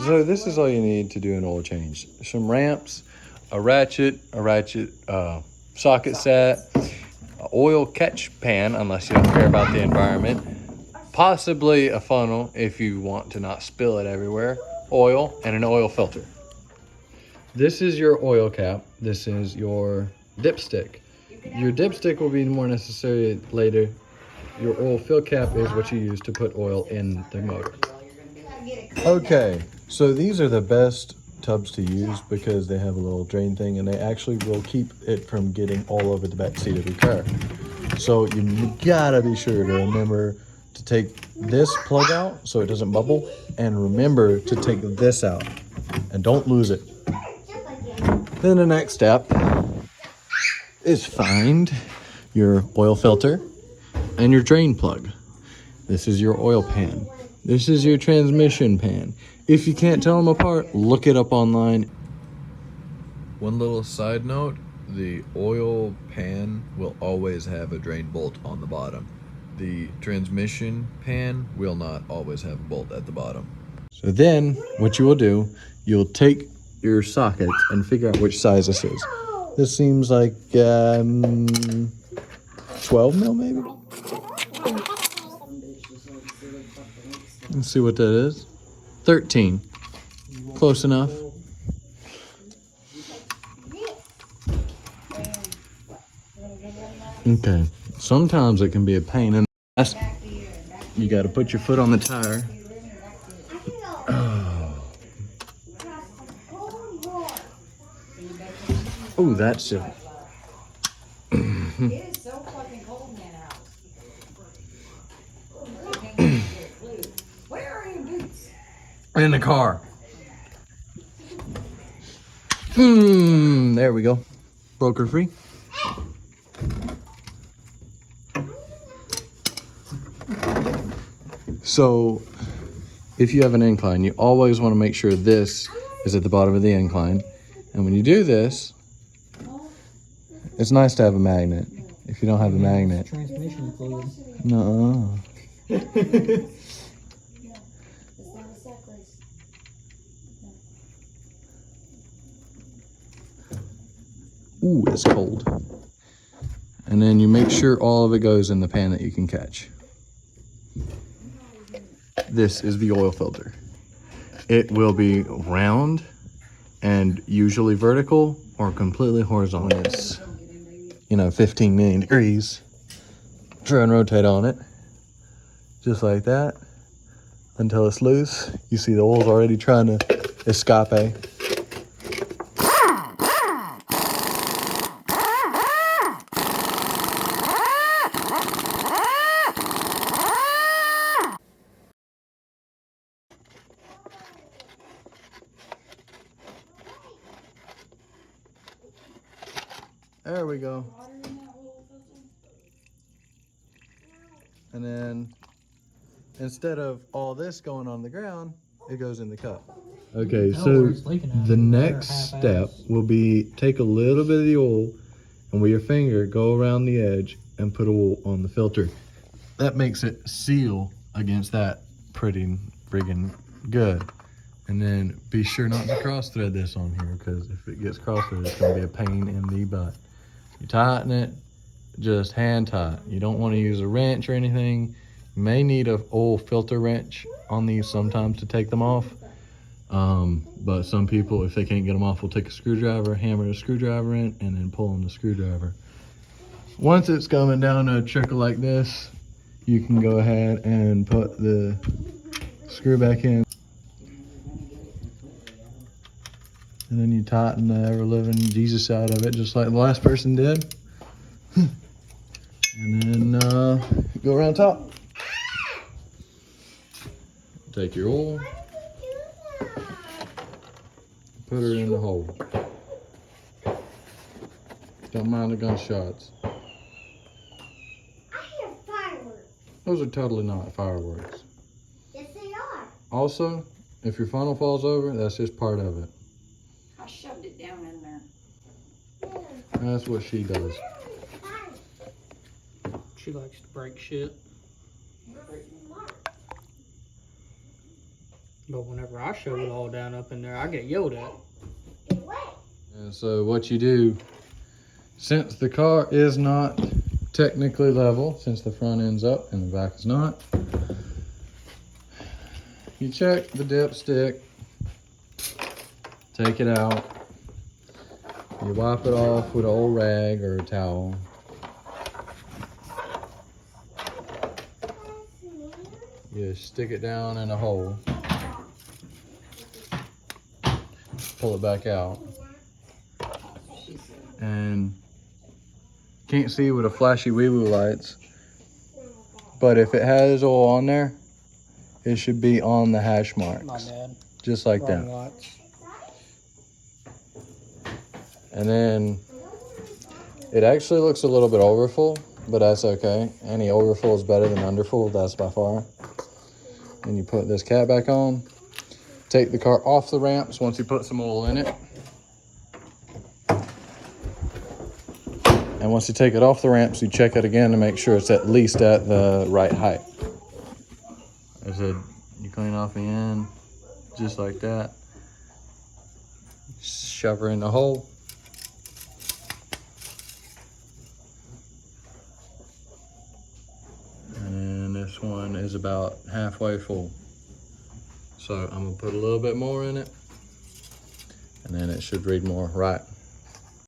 So this is all you need to do an oil change. Some ramps, a ratchet socket set, an oil catch pan, unless you don't care about the environment, possibly a funnel if you want to not spill it everywhere, oil, and an oil filter. This is your oil cap. This is your dipstick. Your dipstick will be more necessary later. Your oil fill cap is what you use to put oil in the motor. Okay, so these are the best tubs to use because they have a little drain thing and they actually will keep it from getting all over the back seat of your car. So you gotta be sure to remember to take this plug out so it doesn't bubble, and remember to take this out and don't lose it. Then the next step is find your oil filter and your drain plug. This is your oil pan. This is your transmission pan. If you can't tell them apart, look it up online. One little side note, the oil pan will always have a drain bolt on the bottom. The transmission pan will not always have a bolt at the bottom. So then what you will do, you'll take your sockets and figure out which size this is. This seems like 12 mil maybe? Let's see what that is. 13. Close enough. Okay. Sometimes it can be a pain in the ass. You got to put your foot on the tire. Oh, that's it. It is so fucking cold in that house. Where are your boots? In the car. There we go. Broker free. So, if you have an incline, you always want to make sure this is at the bottom of the incline. And when you do this, it's nice to have a magnet. If you don't have a magnet. Transmission fluid. No. Ooh, it's cold. And then you make sure all of it goes in the pan that you can catch. This is the oil filter. It will be round and usually vertical or completely horizontal. It's, 15 million degrees. Try and rotate on it. Just like that. Until it's loose. You see the oil's already trying to escape. There we go. And then instead of all this going on the ground, it goes in the cup. Okay, so the next step will be take a little bit of the oil and with your finger go around the edge and put oil on the filter. That makes it seal against that pretty friggin' good. And then be sure not to cross thread this on here, because if it gets cross threaded, it's gonna be a pain in the butt. You tighten it, just hand tight. You don't want to use a wrench or anything. You may need an oil filter wrench on these sometimes to take them off. But some people, if they can't get them off, will take a screwdriver, hammer the screwdriver in, and then pull on the screwdriver. Once it's coming down a trickle like this, you can go ahead and put the screw back in. And then you tighten the ever-living Jesus out of it, just like the last person did. And then go around top. Take your oil. Put her in the hole. Don't mind the gunshots. I hear fireworks. Those are totally not fireworks. Yes, they are. Also, if your funnel falls over, that's just part of it. I shoved it down in there. That's what she does. She likes to break shit. But whenever I shove it all down up in there, I get yelled at. Get wet. And so what you do, since the car is not technically level, since the front end's up and the back is not, you check the dipstick, take it out, you wipe it off with an old rag or a towel. You stick it down in a hole, pull it back out, and can't see with a flashy wee-woo lights, but if it has oil on there, it should be on the hash My marks, bad. just like Wrong that. lights. And then it actually looks a little bit overfull, but that's okay. Any overfull is better than underfull, that's by far. And you put this cap back on, take the car off the ramps once you put some oil in it. And once you take it off the ramps, you check it again to make sure it's at least at the right height. I said, you clean off the end, just like that. Shove her in the hole. And this one is about halfway full. So I'm gonna put a little bit more in it, and then it should read more right.